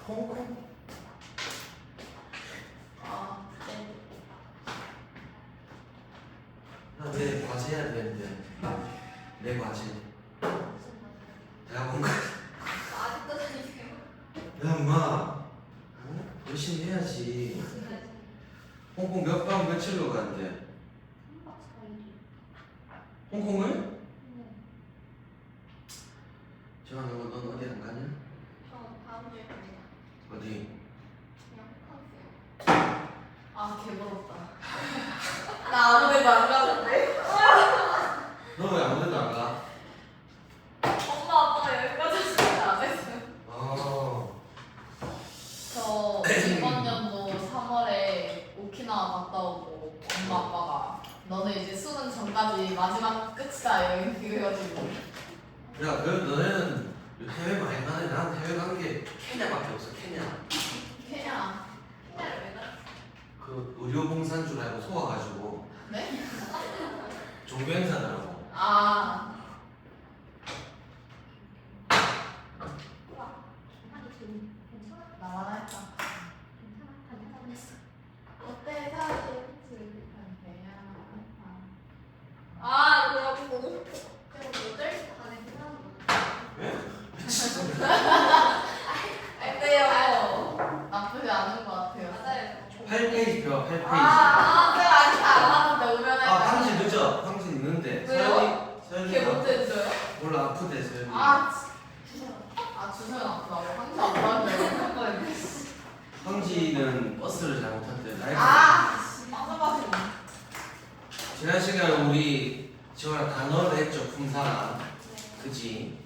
홍콩. 네. 나 내 과제 해야 되는데. 내 과제. 대학 온 거. 아직도 다니세요? 야, 엄마. 열심히 해야지. 홍콩 몇 박 며칠로 가는데? 3박 4일이. 홍콩을? 지환아, 넌 어디 안 가냐? 저 다음 주에 갑니다. 어디? 그냥 호캉스요. 아, 개부럽다. 나 아무 데도 안 가는데. 너 왜 아무 데도 안 가? 엄마, 아빠가 여기까지 시간 안 했어요. 아. 저 이번 연도 3월에 오키나와 갔다 오고 엄마 아빠가 너는 이제 수능 전까지 마지막 끝이다 여행 이래가지고 야, 그 너네는 해외 많이 가네. 난 해외 간 게 케냐밖에 없어. 케냐. 케냐를 왜 갔어? 그 의료봉사인 줄 알고 속아가지고 네? 종교 행사더라고. 아 나만 할까? 어때 사실 아 그래갖고 제가 모델 안에 왜? 어때요? 나쁘지 않은 것 같아요. 맞아요. 8페이지 표, 8페이지. 제가 아직 안 하는데 오면 아, 황진 늦어. 황진 늦는데. 왜요? 서연이 걔 못해줘요? 몰라, 아프대, 서연이. 주소연 아프다고? 항상 아프다고 생각했는데. 황진은 버스를 잘못했대. 빠져가지고. 지난 시간에 우리 지원아 단어를 했죠, 품사가. 그지?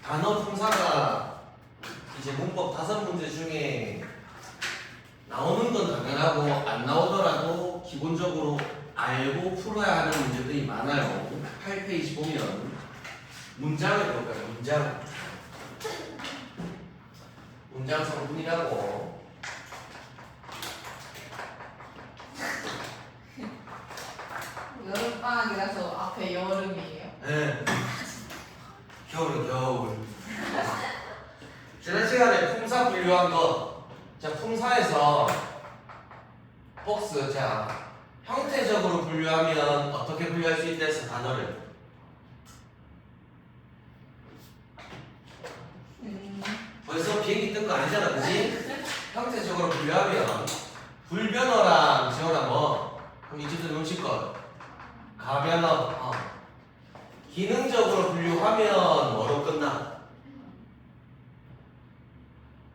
단어 품사가 이제 문법 5문제 중에 나오는 건 당연하고 안 나오더라도 기본적으로 알고 풀어야 하는 문제들이 많아요. 8페이지 보면 문장을 볼까요? 문장 성분이라고. 여름방학이라서 앞에 여름이에요. 네. 겨울. 지난 시간에 품사 분류한 거. 자, 품사에서 복스. 자, 형태적으로 분류하면 어떻게 분류할 수 있다 해서 단어를. 벌써 비행기 뜬 거 아니잖아, 그지? 형태적으로 분류하면 불변어랑 지원아 뭐? 그럼 이집트 눈치껏 가변어. 기능적으로 분류하면 뭐로 끝나?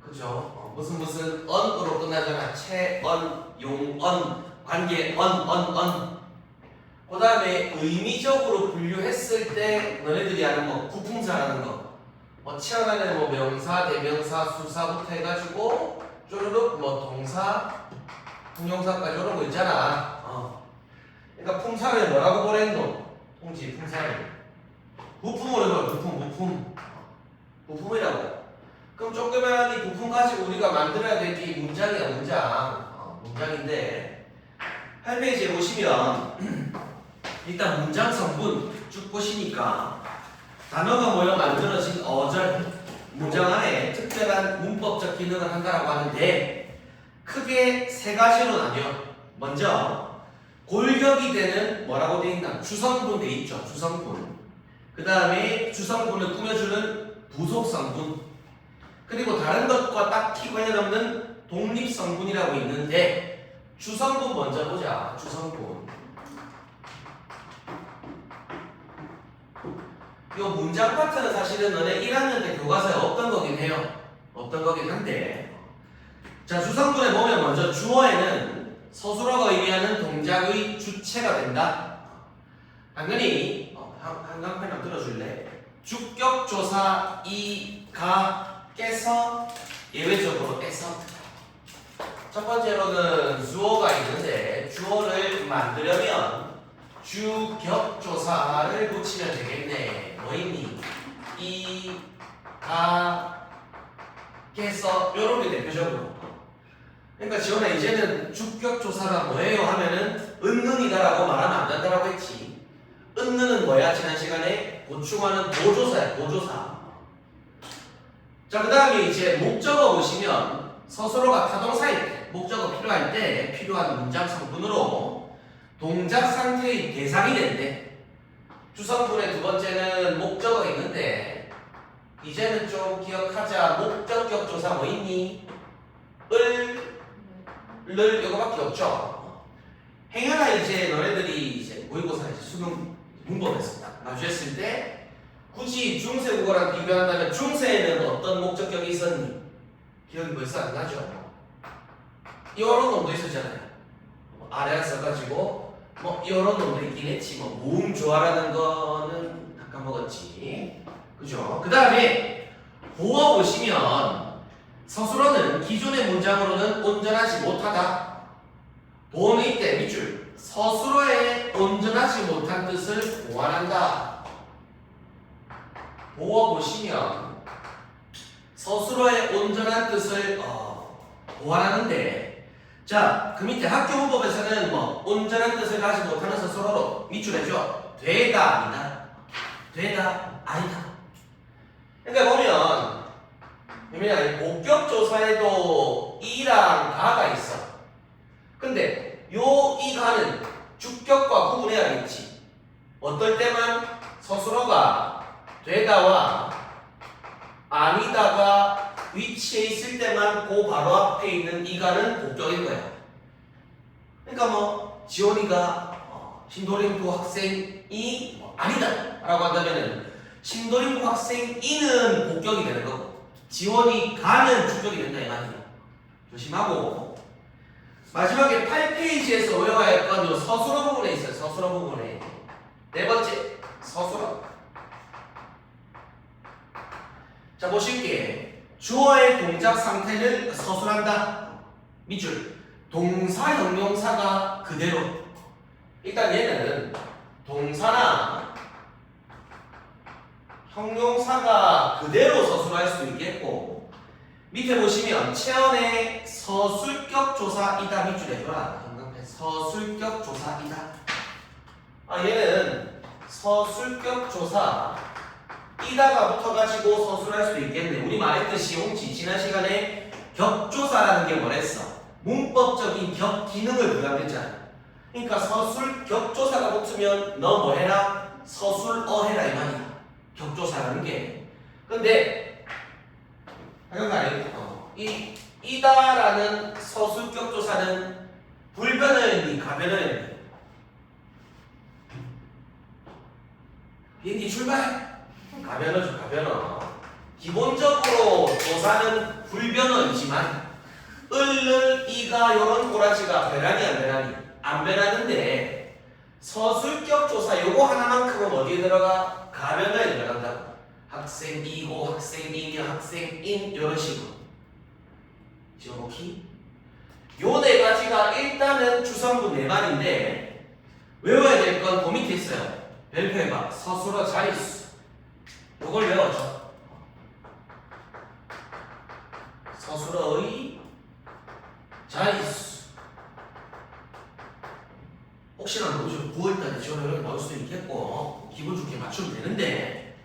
그죠? 무슨 언으로 끝나잖아. 체언, 용언, 관계 언. 그 다음에 의미적으로 분류했을 때 너네들이 아는 뭐 구품사라는 거. 체언하는 뭐 명사, 대명사, 수사부터 해가지고 쪼르륵 뭐 동사, 형용사까지 이런 거 있잖아. 그러니까 품사를 뭐라고 보냈노? 통지 품사를 부품으로 해봐. 부품이라고. 그럼 조그만 이 부품 가지고 우리가 만들어야 될 게 문장이야. 문장인데 8페이지에 보시면 일단 문장 성분 쭉 보시니까 단어가 모여 만들어진 어절 문장 안에 특별한 문법적 기능을 한다라고 하는데 크게 3가지로 나뉘어. 먼저 골격이 되는 뭐라고 되어 있나? 주성분 돼 있죠. 주성분. 그 다음에 주성분을 꾸며주는 부속성분. 그리고 다른 것과 딱히 관련 없는 독립성분이라고 있는데 주성분 먼저 보자. 주성분. 이 문장 파트는 사실은 너네 1학년 때 교과서에 없던 거긴 해요. 없던 거긴 한데 자, 주성분에 보면 먼저 주어에는 서술어가 의미하는 동작의 주체가 된다. 당연히 한강편 한번 들어줄래? 주격조사 이가 깨서 예외적으로 에서. 첫 번째로는 주어가 있는데 주어를 만들려면 주격조사를 붙이면 되겠네. 뭐 있니? 이가 깨서 요런 게 대표적으로. 그러니까 지원아 이제는 주격조사가 뭐예요 하면은 은능이다라고 말하면 안 된다라고 했지. 은능은 뭐야? 지난 시간에 보충하는 보조사야. 보조사. 자, 그 다음에 이제 목적어 보시면 서술어가 타동사일 때, 목적어 필요할 때 필요한 문장 성분으로 동작 상태의 대상이 된대. 주성분의 두 번째는 목적어 있는데 이제는 좀 기억하자. 목적격 조사 뭐 있니? 을 이거밖에 없죠. 행여나 이제 너네들이 이제 모의고사 이제 수능 문법에서 딱 마주했을 때 굳이 중세국어랑 비교한다면 중세에는 어떤 목적격이 있었니? 기억이 벌써 안 나죠? 이런 놈도 있었잖아요. 아래가 써가지고 뭐 이런 놈도 있긴 했지. 뭐 모음 조화라는 거는 다 까먹었지. 그죠? 그 다음에 보어 보시면 서술어는 기존의 문장으로는 온전하지 못하다. 보어는 이때 밑줄 서술어에 온전하지 못한 뜻을 보완한다. 보어 보시면 서술어의 온전한 뜻을 보완하는데, 자, 그 밑에 학교 문법에서는 뭐 온전한 뜻을 가지지 못하는 서술어로 밑줄해줘. 되다 아니다. 되다 아니다. 그러니까 보면 목격 조사에도 이랑 다가 있어. 근데 요 이가는 주격과 구분해야겠지. 어떨 때만 서술어가 되다와 아니다가 위치해 있을 때만 그 바로 앞에 있는 이가는 목격인 거야. 그러니까 뭐 지원이가 신도림부 학생이 아니다 라고 한다면은 신도림부 학생이는 목격이 되는 거고 지원이 가는 주격이 된다 이 말이야. 조심하고 마지막에 8페이지에서 외워야 할 건 요 서술어 부분에 있어요. 서술어 부분에 네 번째 서술어. 자, 보실게. 주어의 동작 상태를 서술한다. 밑줄 동사 형용사가 그대로. 일단 얘는 동사나 형용사가 그대로 서술할 수 있겠고, 밑에 보시면 체언의 서술격 조사이다 밑줄 해줘라. 서술격 조사이다. 얘는 서술격 조사 이다가 붙어가지고 서술할 수도 있겠네. 우리 말했듯이 홍치 지난 시간에 격조사라는 게 뭐랬어? 문법적인 격 기능을 부여했잖아. 그러니까 서술 격조사가 붙으면 너 뭐 해라? 서술어 해라 이 말이야. 격조사라는 게. 근데 이 이다라는 서술 격조사는 불변어였니 가변어였니? 비행기 출발! 가변어죠, 가변어. 기본적으로 조사는 불변어이지만 을을 이가 요런 꼬라지가 변하니 안 변하니? 안 변하는데 서술격 조사 요거 하나만큼은 어디에 들어가? 가변어에 들어간다고. 학생이고 학생이며 학생인 요런 식으로 지워놓기. 요 네 가지가 일단은 주성분 네 마리인데 외워야 될 건 그 밑에 있어요. 별표해봐. 서술어 자릿수. 요걸 외워줘. 서술어의 자릿수. 혹시나 모르죠. 9월달에 지원을 이렇게 나올 수도 있겠고 기분 좋게 맞추면 되는데,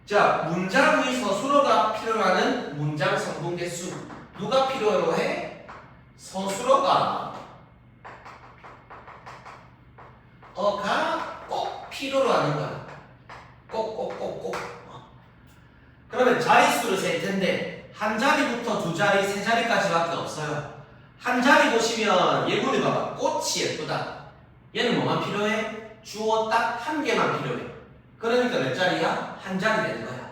자, 문장의 서술어가 필요하는 문장 성분 개수. 누가 필요로 해? 서술어가 꼭 필요로 하는 거야. 꼭. 그러면 자릿수를 셀 텐데 한 자리부터 두 자리, 세 자리까지밖에 없어요. 한 자리 보시면 예문이 봐봐. 꽃이 예쁘다. 얘는 뭐만 필요해? 주어 딱 한 개만 필요해. 그러니까 몇 자리야? 한 자리 되는 거야.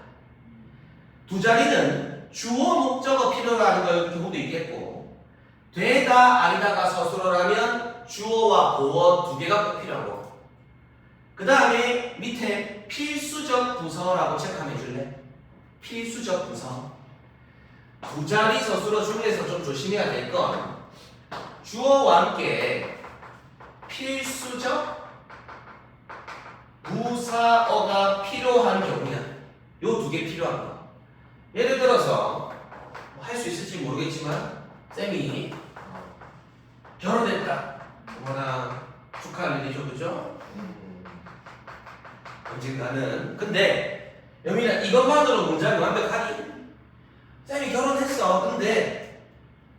두 자리는 주어 목적어 필요로 하는 경우도 있겠고, 되다 아니다가 서술어라면 주어와 보어 두 개가 꼭 필요하고, 그 다음에 밑에 필수적 부서라고 체크해 줄래? 필수적 부서. 두 자리 서술어 중에서 좀 조심해야 될 건 주어와 함께 필수적 부사어가 필요한 경우야. 요 두 개 필요한 거. 예를 들어서 할 수 있을지 모르겠지만 쌤이 결혼했다. 뭐나 축하할 일이죠, 그죠? 언젠가는. 근데 영민아, 이것만으로 문장이 완벽하니? 있어. 근데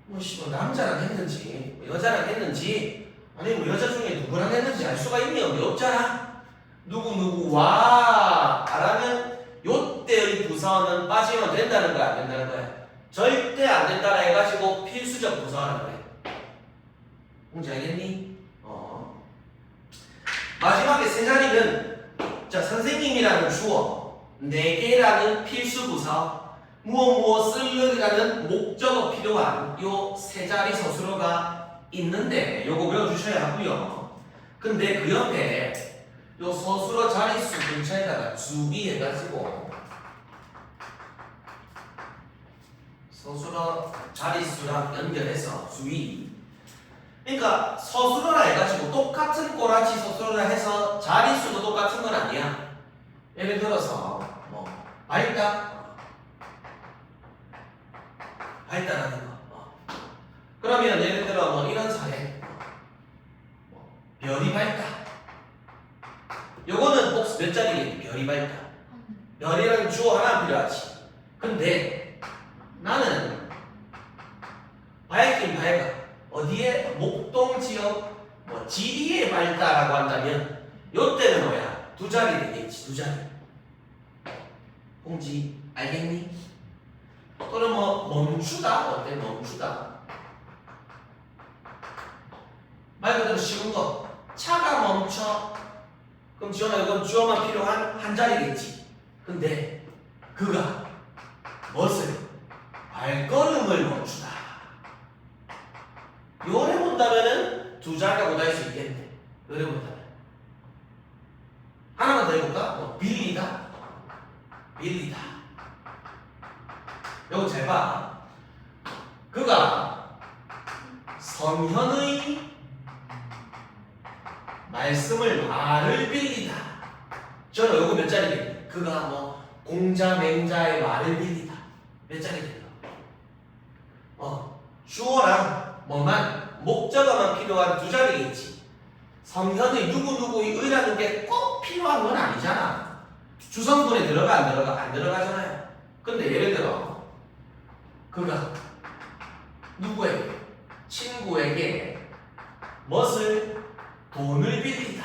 뭐 남자랑 했는지 뭐 여자랑 했는지 아니 뭐 여자 중에 누구랑 했는지 알 수가 있니? 없잖아. 누구와 라는 요때의 부사어는 빠지면 된다는 거야, 안 된다는 거야? 절대 안 된다라 해가지고 필수적 부사어라는 거야. 뭔지 알겠니? 마지막에 세 자리는 자 선생님이라는 주어, 내게라는 필수 부사, 무엇을 목적어 필요한 요 세 자리 서술어가 있는데 요거 외워주셔야 하고요. 근데 그 옆에 요 서술어 자릿수 근처에다가 주의해가지고 서술어 자릿수랑 연결해서 주의. 그러니까 서술어라 해가지고 똑같은 꼬라지 서술어라 해서 자릿수도 똑같은 건 아니야. 예를 들어서 뭐 밝다라는 거. 그러면 예를 들어 뭐 이런 사례. 별이 밝다. 요거는 복수 몇 자리겠니? 별이 밝다. 별이라는 주어 하나 필요하지. 근데 나는 밝긴 밝아. 어디에? 목동 지역 뭐 지리에 밝다라고 한다면 요때는 뭐야? 두 자리 되겠지. 두 자리. 홍지 알겠니? 또는 뭐 멈추다. 어때? 멈추다. 말 그대로 쉬운 거. 차가 멈춰. 그럼 지원아 이건 주어만 필요한 한 자리겠지. 근데 그가 무엇을? 발걸음을 멈추다. 요래 본다면은 두 자리가 못할 수 있겠네. 요래 본다면. 하나만 더 해볼까? 빌리다. 빌리다. 요거 잘 봐. 그가 성현의 말을 빌리다. 저는 요거 몇 자리겠니? 그가 뭐 공자 맹자의 말을 빌리다. 몇 자리겠니? 주어랑 뭐만 목적어만 필요한 두 자리겠지. 성현의 누구누구의 의라는 게 꼭 필요한 건 아니잖아. 주성분에 들어가 안 들어가? 안 들어가잖아요. 근데 예를 들어 그가 누구에게? 친구에게 무엇을? 돈을 빌리다.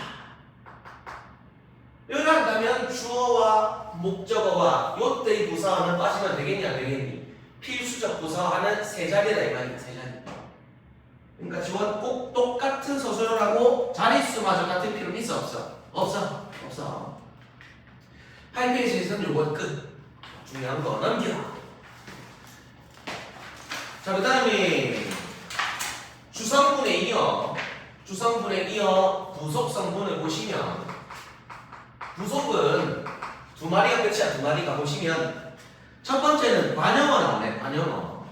이걸 한다면 주어와 목적어와 요때의 부사어는 빠지면 되겠니 안 되겠니? 필수적 부사어는 세 자리다 이 말이야. 세 자리. 그러니까 지원 꼭 똑같은 서술어라고 자릿수마저 같은 필요는 있어 없어? 없어. 8페이지에서는 요건 끝. 중요한 거 넘겨. 자, 그 다음에 주성분에 이어 부속 성분을 보시면 부속은 두 마리가 끝이야. 두 마리가 보시면 첫 번째는 관형어 나오네. 관형어.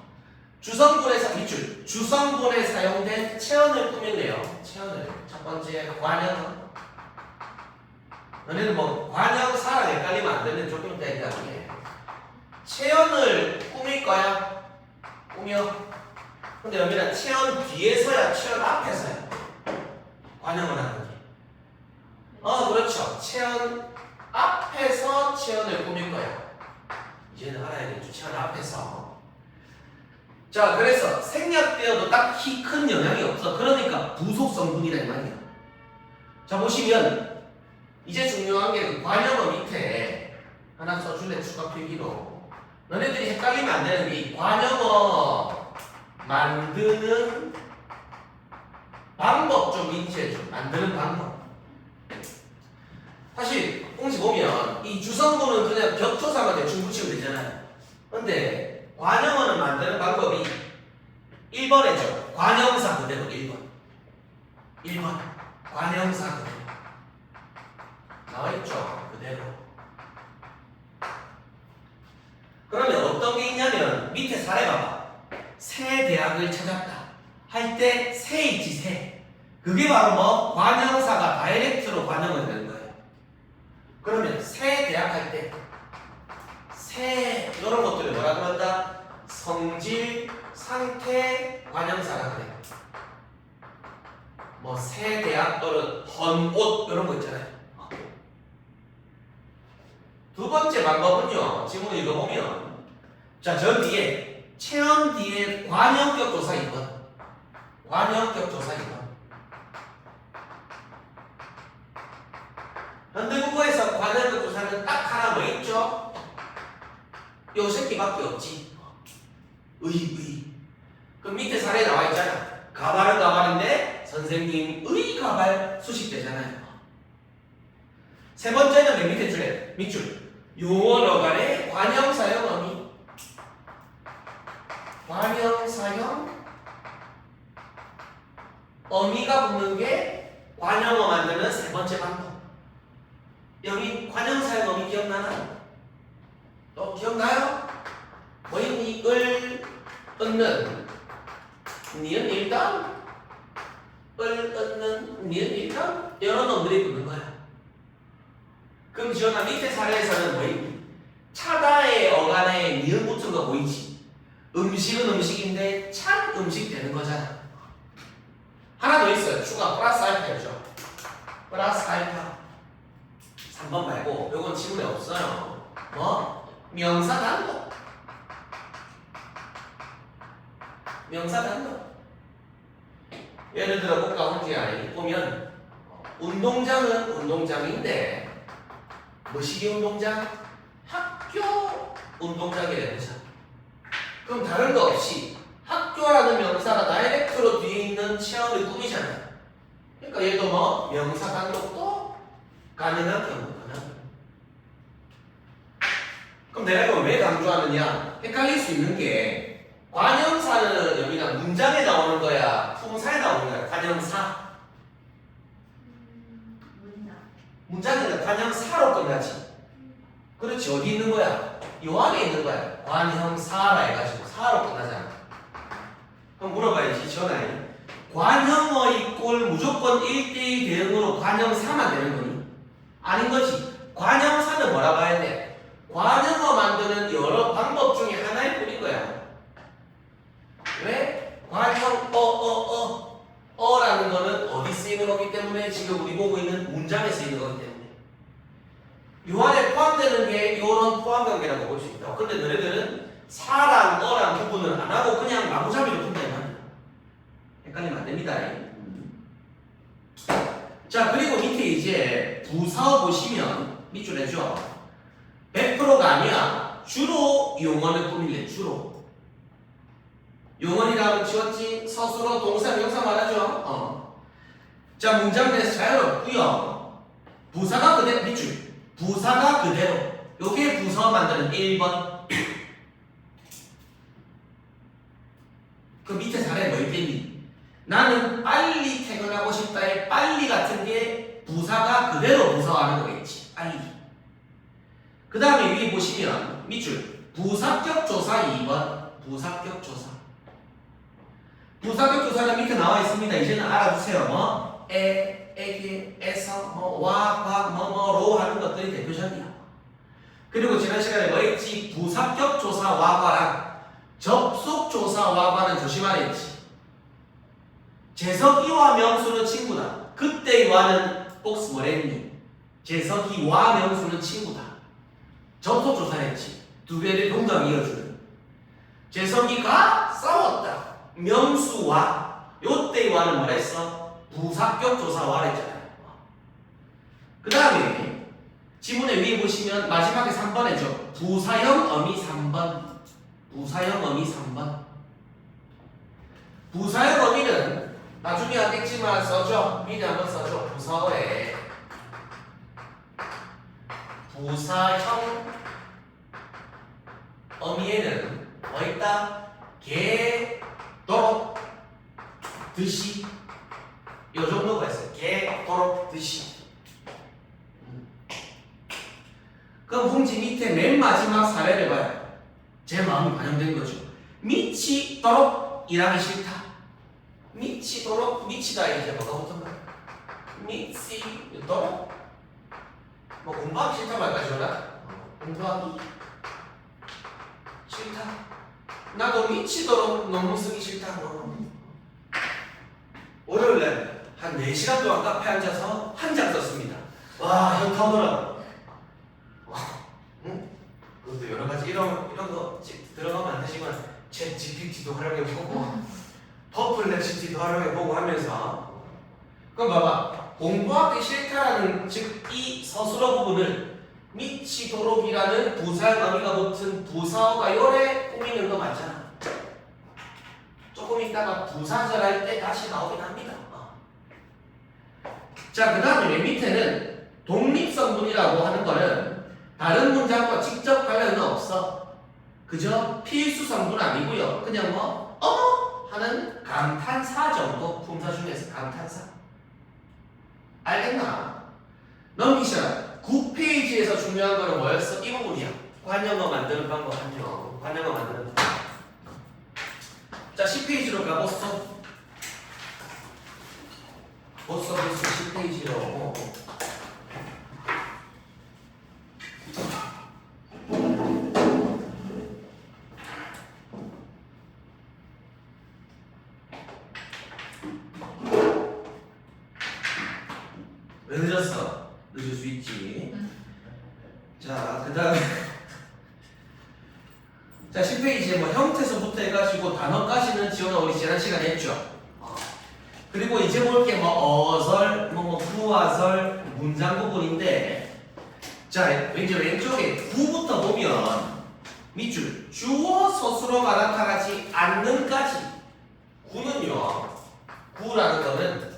주성분에 사용된 체언을 꾸몄네요. 체언을. 첫 번째 관형어. 너네는 뭐 관형사랑 헷갈리면 안 되는 조금 이따 얘기할게. 체언을 꾸밀 거야. 꾸며. 근데 여기는 체언 뒤에서야 체언 앞에서야 관형을 하는 게. 그렇죠. 체언 앞에서 체언을 꾸밀 거야. 이제는 알아야겠죠. 체언 앞에서. 자, 그래서 생략되어도 딱히 큰 영향이 없어. 그러니까 부속 성분이란 말이야. 자, 보시면 이제 중요한 게 그 관형어 밑에 하나 써줄래? 추가 필기로. 너네들이 헷갈리면 안 되는 게 이 관형어 만드는 방법 좀 인지해줘. 만드는 방법. 사실 공식 보면 이 주성분은 그냥 격조사만 대충 붙이면 되잖아요. 근데 관형어는 만드는 방법이 1번이죠. 관형사 그대로 1번. 관형사 그대로. 나와있죠. 그대로. 그러면 어떤 게 있냐면 밑에 사례 봐봐. 새 대학을 찾았다 할 때 새 있지 새. 그게 바로 뭐 관형사가 다이렉트로 관형을 되는 거예요. 그러면 새 대학 할 때 새 이런 것들을 뭐라 그런다? 성질, 상태, 관형사라 그래. 뭐 새 대학 또는 헌옷 이런 거 있잖아요. 두 번째 방법은요. 지금 읽어보면 자, 저 뒤에 체험 뒤에 관형격 조사 2번. 관형격 조사 2번. 현대국어에서 관형격 조사는 딱 하나 뭐 있죠? 요 새끼밖에 없지. 의. 그럼 밑에 사례 나와 있잖아. 가발은 가발인데 선생님의 가발 수식되잖아요. 세 번째는 맨 밑에 줄에 밑줄. 용언어 간의 관형 사용 어미. 관형 사용 어미가 붙는 게 관형어 만드는 세 번째 방법. 여기 관형 사용 어미 기억나나? 기억나요? 뭐니? 을, 얻는, 니은 일단, 을, 얻는, 니은 일단 이런 놈들이 붙는 거야. 그럼 지원아 밑에 사례에서는 뭐니? 차다의 어간에 니은 붙은 거 보이지? 음식은 음식인데 찬 음식 되는 거잖아. 하나 더 있어요. 추가 플러스 알파죠. 플러스 알파. 3번 말고 요건 지문에 없어요. 뭐? 명사 단독. 명사 단독. 예를 들어 볼까 문제 보면 운동장은 운동장인데 뭐시기 운동장? 학교 운동장이 되는 거죠. 그럼 다른 거 없이 학교라는 명사가 다이렉트로 뒤에 있는 체험을 꾸미잖아요. 그러니까 얘도 뭐 명사 단독도 가능한 경우구나. 그럼 내가 이걸 왜 강조하느냐? 헷갈릴 수 있는 게 관형사는 여기가 문장에 나오는 거야? 품사에 나오는 거야? 관형사? 문장에는 관형사로 끝나지. 그렇지. 어디 있는 거야? 요 안에 있는 거야. 관형사라 해가지고 사로 끝나잖아. 그럼 물어봐야지. 전화해. 관형어 이꼴 무조건 1대2 대응으로 관형사만 되는 거니? 아닌 거지. 관형사는 뭐라고 해야 돼? 관형어 만드는 여러 방법 중에 하나일 뿐인 거야. 왜? 관형 어라는 거는 어디 쓰이는 거기 때문에 지금 우리 보고 있는 문장에 쓰이는 거기 때문에 요 안에 포함되는 게 요런 포함관계라고 볼 수 있다. 근데 너네들은 사랑 어랑 부분을 안 하고 그냥 마구잡이로 푼다 이 말이야. 헷갈리면 안 됩니다. 자, 그리고 밑에 이제 부사어 보시면 밑줄에죠. 100%가 아니야. 주로 용어를 꾸밀래. 주로. 용언이라면 지웠지? 서술어, 동사, 명사 말하죠? 자, 문장 내에서 자유롭고요. 부사가 그대로, 밑줄. 부사가 그대로. 요게 부사어 만드는 1번. 그 밑에 사례 뭐 있겠니? 나는 빨리 퇴근하고 싶다의 빨리 같은 게 부사가 그대로 부사하는 거겠지. 빨리. 그 다음에 위에 보시면 밑줄. 부사격 조사 2번. 부사격 조사. 부사격 조사는 밑에 나와 있습니다. 이제는 알아두세요. 뭐? 에게, 에서, 뭐, 와, 과, 로 하는 것들이 대표적이야. 그리고 지난 시간에 뭐 했지? 부사격 조사 와과랑 접속 조사 와과는 조심하라 했지. 재석이와 명수는 친구다. 그때 와는 복스 뭐랬니? 재석이와 명수는 친구다. 접속 조사했지. 두 개를 동강 이어주는. 재석이가 싸웠다. 명수와 요때 와는 뭐랬어? 부사격 조사와 했잖아요. 그 다음에 지문에 위에 보시면 마지막에 3번에죠. 부사형 어미 3번. 부사형 어미 3번. 부사형 어미는 나중에 하겠지만 써줘. 미리 한번 써줘. 부사어에 부사형 어미에는 뭐 있다? 개, 도록, 듯이 요 정도가 있어요. 개, 도록, 듯이. 그럼 홍지 밑에 맨 마지막 사례를 봐요. 제 마음이 반영된 거죠. 미치도록 일하기 싫다. 미치도록, 미치다 이제 뭐가 붙은 거야? 미치도록 뭐 공부하기 싫다 말까 지원아? 공부하기 싫다. 나도 미치도록 너무 쓰기 싫다. 월요일날 한 4시간 동안 카페에 앉아서 한 장 썼습니다. 와, 형 타오더라. 응? 그것도 여러 가지 이런 거 들어가면 안 되지만 챗 GPT도 활용해보고 퍼플렉시티도 활용해보고 하면서 그럼 봐봐 공부하기 싫다라는 즉 이 서술어 부분을 미치도록이라는 부사의 의미가 붙은 부사어가 요래 꾸미는 거 맞잖아. 조금 있다가 부사절 할 때 다시 나오긴 합니다. 자, 그 다음에 맨 밑에는 독립성분이라고 하는 거는 다른 문장과 직접 관련은 없어. 그저 필수 성분 아니고요. 그냥 뭐 어머 하는 감탄사 정도. 품사 중에서 감탄사. 알겠나? 넘기시라. 9페이지에서 중요한 거는 뭐였어? 이 부분이야. 관형어 만드는 방법 관형. 관형어 만드는 방법. 자, 10페이지로 가보소. 벌써 10페이지로. 왜 늦었어? 늦을 수 있지. 자, 그 다음에 자, 10페이지에 뭐 형태서부터 해가지고 단어까지는 지원아 우리 지난 시간에 했죠. 그리고 이제 볼 게 뭐 어설, 뭐 구화설, 문장 부분인데 자, 왠지 왼쪽에 구부터 보면 밑줄 주어 서술어가 나타나지 않는까지 구는요. 구라는 거는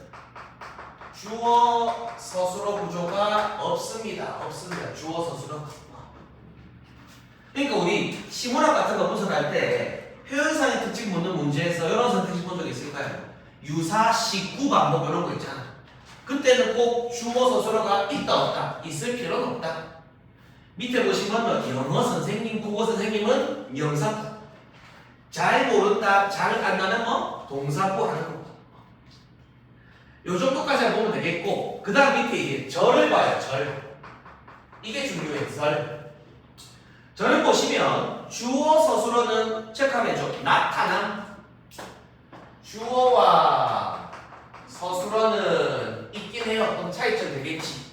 주어 서술어 구조가 없습니다. 없습니다. 주어 서술어. 그러니까 우리 시문학 같은 거 분석할 때 표현상의 특징 묻는 문제에서 이런 선택지 본 적 있을까요? 유사, 식구, 반복 이런 거 있잖아. 그때는 꼭 주어 서술어가 있다 없다 있을 필요는 없다. 밑에 보시면 영어 선생님, 국어 선생님은 명사구. 잘 모른다, 잘 안다는 뭐 동사구 하는 거. 요 정도까지 보면 되겠고 그 다음 밑에 이제 절을 봐요. 절. 이게 중요해. 절을 보시면 주어 서술어는 체크하면죠. 나타남. 주어와 서술어는 있긴 해요. 그럼 차이점 되겠지.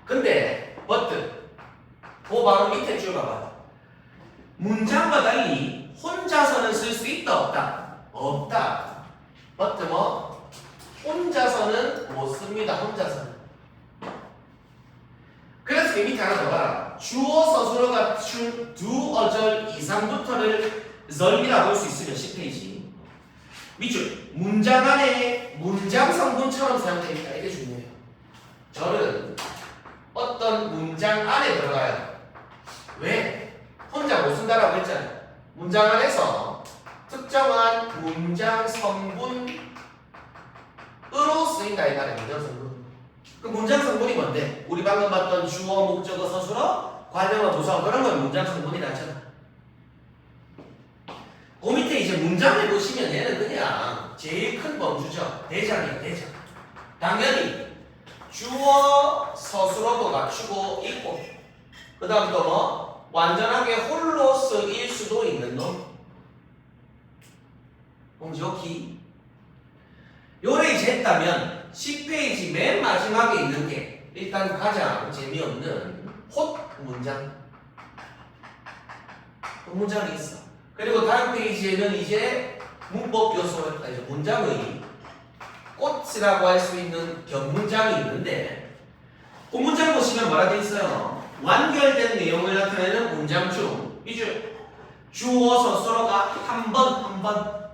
근데 but 그 바로 밑에 줄 봐봐. 문장과 달리 혼자서는 쓸 수 있다 없다? 없다. but 뭐? 혼자서는 못 씁니다. 혼자서는. 그래서 이 밑에 하나 더 봐라. 주어 서술어가 준 두 어절 이상부터를 절이라고 할 수 있으면 10페이지. 밑줄 문장 안에 문장 성분처럼 사용되니까 이게 중요해요. 절은 어떤 문장 안에 들어가요. 왜? 혼자 못 쓴다라고 했잖아요. 문장 안에서 특정한 문장 성분으로 쓰인다 이 말이에요. 문장 성분. 그 문장 성분이 뭔데? 우리 방금 봤던 주어, 목적어, 서술어, 관형어, 부사어 그런 건 문장 성분이 나잖아. 그 밑에 이제 문장을 보시면 얘는 그냥 제일 큰 범주죠. 대장이에요, 대장. 당연히 주어, 서술어도 갖추고 있고 그 다음 또 뭐? 완전하게 홀로 쓰일 수도 있는 놈. 봉지오키. 요래 이제 했다면 10페이지 맨 마지막에 있는 게 일단 가장 재미없는 홑 문장. 문장이 있어. 그리고 다음 페이지에는 이제 문법 요소, 문장의 꽃이라고 할 수 있는 격문장이 있는데 그 문장 보시면 뭐라 돼 있어요? 완결된 내용을 나타내는 문장 중 이제 주어 서술어가 한 번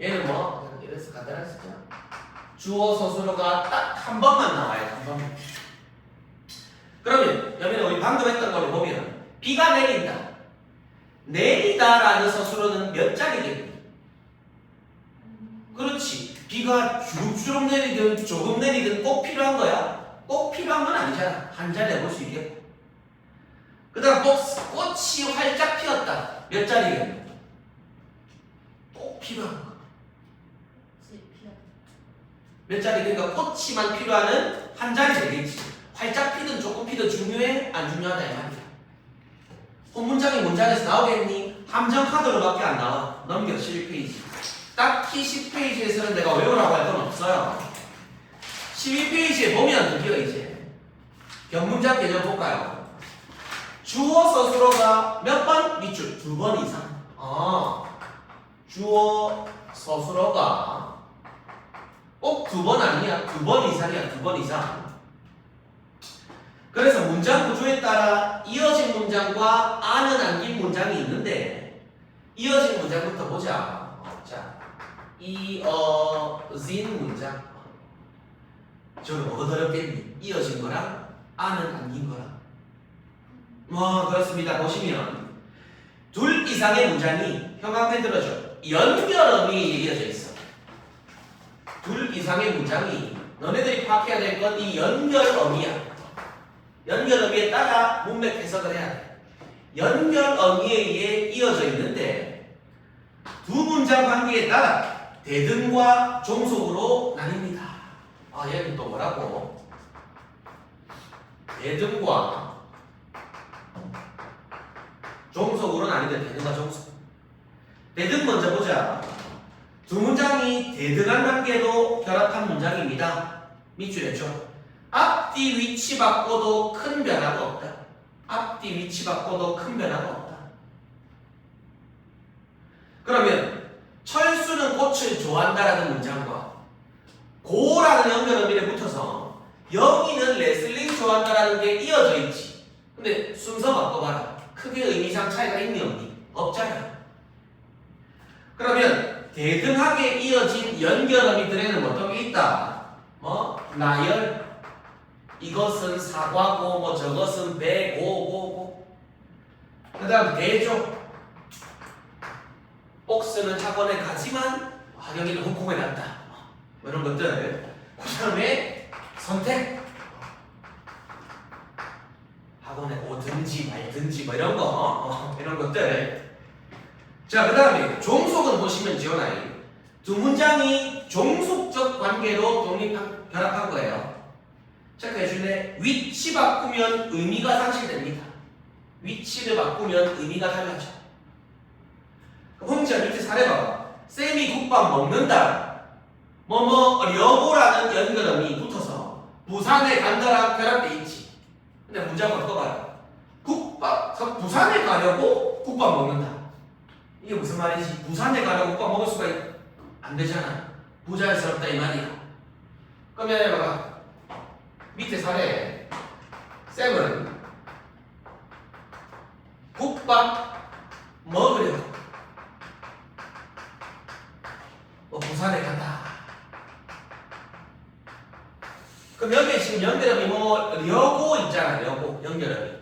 얘는 뭐 이래서 간단한 숫자 주어 서술어가 딱 한 번만 나와요. 한 번만. 그러면 여기는 우리 방금 했던 걸 보면 비가 내린다. 내리다라는 서술어는 몇 자리겠니? 그렇지. 비가 주룩주룩 내리든 조금 내리든 꼭 필요한 거야? 꼭 필요한 건 아니잖아. 한 자리 해볼 수 있겠고. 그 다음 꽃이 활짝 피었다. 몇 자리겠니? 꼭 필요한 거. 몇 자리? 그러니까 꽃이만 필요하는 한 자리 되겠지. 활짝 피든 조금 피든 중요해? 안 중요하다 이 말이야. 본문장이 문장에서 나오겠니? 함정 카드로밖에 안 나와. 넘겨 11페이지. 딱히 10페이지에서는 내가 외우라고 할 건 없어요. 12페이지에 보면 드디어 이제 견문장 개념 볼까요? 주어 서술어가 몇 번? 밑줄 2번 이상. 주어 서술어가 꼭 두 번 아니야. 두 번 이상이야. 두 번 이상. 그래서 문장 구조에 따라 이어진 문장과 안은 안긴 문장이 있는데 이어진 문장부터 보자. 자, 이어진 문장. 저는 뭐가 어렵겠니? 이어진 거랑 안은 안긴 거랑. 뭐 그렇습니다. 보시면 둘 이상의 문장이 형광펜 들어줘. 연결음이 이어져 있어. 둘 이상의 문장이 너네들이 파악해야 될 건 이 연결음이야. 연결음에 따라 문맥 해석을 해야 돼. 연결음에 의해 이어져 있는데 두 문장 관계에 따라 대등과 종속으로 나뉩니다. 아, 얘는 또 뭐라고? 대등과 종속으로 나뉘는데 대등과 종속. 대등 먼저 보자. 두 문장이 대등한 관계로 결합한 문장입니다. 밑줄 했죠? 앞뒤 위치 바꿔도 큰 변화가 없다. 앞뒤 위치 바꿔도 큰 변화가 없다. 그러면 철수는 꽃을 좋아한다라는 문장과 고라는 연결음이 붙어서 영희는 레슬링 좋아한다라는 게 이어져 있지. 근데 순서 바꿔봐라. 크게 의미상 차이가 있니 없니? 없잖아. 그러면 대등하게 이어진 연결음이들에는 어떤 게 있다? 뭐? 나열. 이것은 사과고 뭐 저것은 배고고고. 그 다음 대조. 복스는 학원에 가지만 하경이는 홍콩에 갔다. 뭐 이런 것들. 그 다음에 선택. 학원에 오든지 말든지 뭐 이런 거. 이런 것들. 자, 그 다음에 종속은 보시면 지원아이 두 문장이 종속적 관계로 결합한 거예요. 체크해줄래? 위치 바꾸면 의미가 상실됩니다. 위치를 바꾸면 의미가 달라져. 홍지야 밑에 사례 봐봐. 쌤이 국밥 먹는다. 여보라는 연결음이 붙어서 부산에 간다랑 결합돼 있지. 근데 문장 바꿔봐라. 부산에 가려고 국밥 먹는다. 이게 무슨 말이지? 부산에 가려고 국밥 먹을 수가 안 되잖아. 부자연스럽다 이 말이야. 그러면 봐봐. 밑에 사례. 쌤은 국밥 먹으려 부산에 간다. 그럼 여기에 지금 연결음이 려고 있잖아. 려고 연결음이.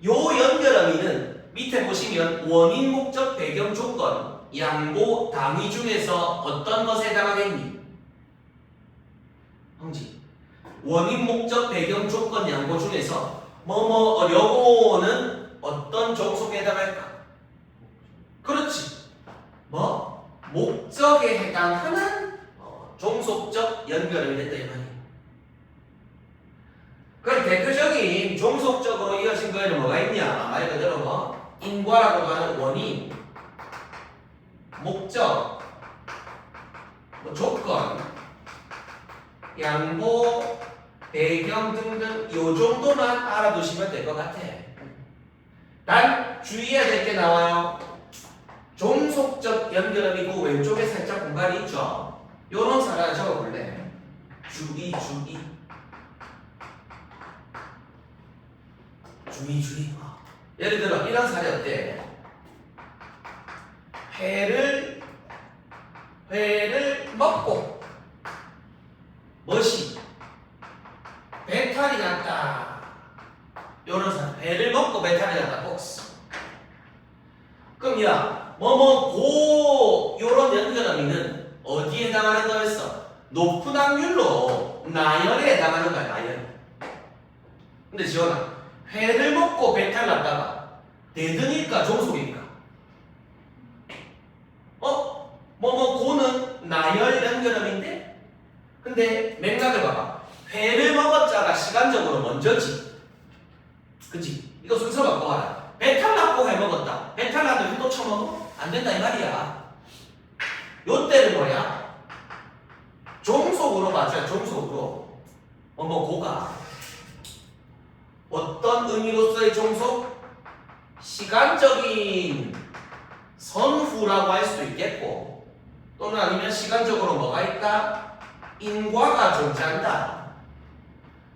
요 연결음이는 밑에 보시면 원인, 목적, 배경, 조건, 양보, 당위 중에서 어떤 것에 해당하겠니? 형지. 원인, 목적, 배경, 조건, 양보 중에서 려고는 어떤 종속에 해당할까? 그렇지. 목적에 해당하는 종속적 연결음이 된다 이 말이야. 그럼 대표적인 종속적으로 이어진 거에는 뭐가 있냐? 말 그대로 인과라고 하는 원인, 목적, 조건, 양보, 배경 등등 요 정도만 알아두시면 될 것 같아. 난 주의해야 될 게 나와요. 종속적 연결음이고 왼쪽에 살짝 공간이 있죠. 요런 사례를 적어볼래. 주의. 예를 들어 이런 사례 어때? 회를 먹고 배탈이 났다. 요런 사례. 회를 먹고 배탈이 났다. 복스. 그럼 요런 연결음이는 어디에 해당하는 거였어? 높은 확률로 나열에 해당하는 거야. 나열. 근데 지원아, 회를 먹고 배탈 났다가 대등일까 종속일까? 고는 나열 연결음인데? 근데 맥락을 봐봐. 회를 먹었자가 시간적으로 먼저지. 그치? 이거 순서 바꿔봐라. 배탈 났고 회 먹었다. 배탈 나도 회 또 처먹어? 안 된다 이 말이야. 요때는 뭐야? 종속으로 맞아. 종속으로. 고가 어떤 의미로서의 종속? 시간적인 선후라고 할 수도 있겠고 또는 아니면 시간적으로 뭐가 있다? 인과가 존재한다.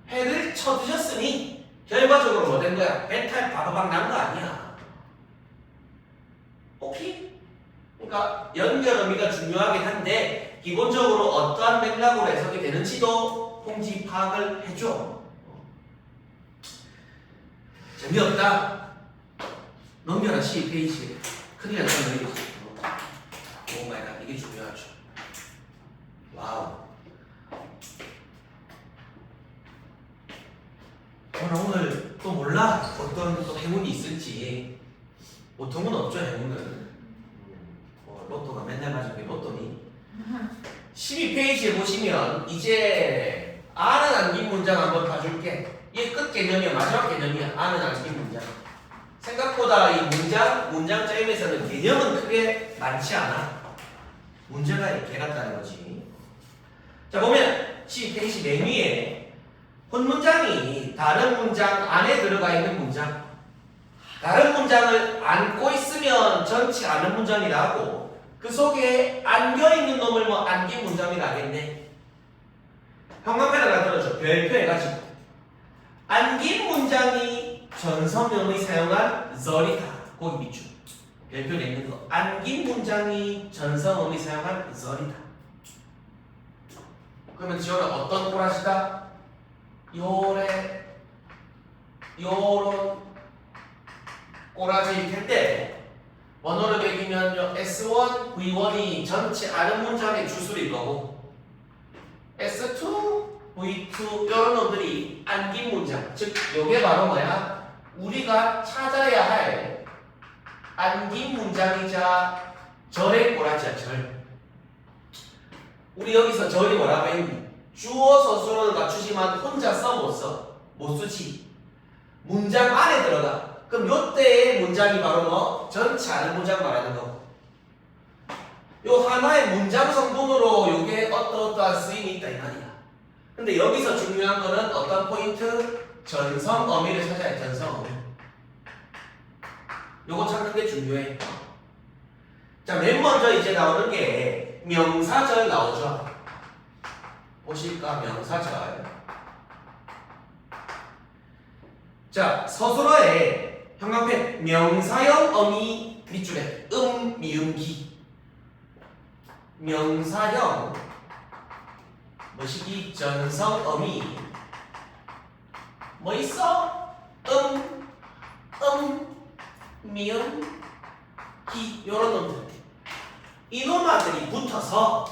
해를 쳐드셨으니 결과적으로 뭐 된 거야? 배탈 바바박 난 거 아니야. 오케이? 그러니까 연결 의미가 중요하긴 한데 기본적으로 어떠한 맥락으로 해석이 되는지도 통지 파악을 해줘. 재미없다? 넘겨라 12페이지. 큰일 났다 너희지. 오 마이 갓, 이게 중요하죠. 와우. 오늘 또 몰라 어떤 또 행운이 있을지. 보통은 없죠 행운은. 로또가 맨날 맞은 게 로또니. 12페이지에 보시면 이제 아는 안긴 문장 한번 봐줄게. 이게 끝 개념이야. 마지막 개념이야. 아는 안긴 문장. 생각보다 이 문장 짜임에서는 개념은 크게 많지 않아. 문제가 개 같다는 거지. 자 보면 12페이지 맨 위에 혼문장이 다른 문장 안에 들어가 있는 문장. 다른 문장을 안고 있으면 전체 아는 문장이라고 그 속에 안겨있는 놈을 뭐 안긴 문장이라 하겠네. 형광펜 하나 들어줘. 별표 해가지고 안긴 문장이 전서명이 사용한 the이다. 거기 밑줄 별표 내는 거. 안긴 문장이 전서명이 사용한 the이다. 그러면 지원은 어떤 꼬라지다? 요런 꼬라지일 텐데 번호를 매기면 S1, V1이 전체 아는 문장의 주술일 거고 S2, V2 이런 놈들이 안긴 문장. 즉 요게 바로 뭐야? 우리가 찾아야 할 안긴 문장이자 절의 꼬라지야. 절. 우리 여기서 절이 뭐라고 했니? 주어 서술어는 갖추지만 혼자 써 못 써? 못 쓰지. 문장 안에 들어가. 그럼 요때의 문장이 바로 뭐? 전체 아는 문장 말하는 거. 요 하나의 문장 성분으로 요게 어떠어떠한 쓰임이 있다 이 말이야. 근데 여기서 중요한 거는 어떤 포인트? 전성 어미를 찾아야 해. 전성 어미. 요거 찾는 게 중요해. 자, 맨 먼저 이제 나오는 게 명사절 나오죠. 보실까? 명사절. 자, 서술어에 형광펜 명사형 어미 밑줄에 미음, 기. 명사형 뭐시기 전성 어미 뭐 있어? 미음, 기 요런 놈들. 이놈아들이 붙어서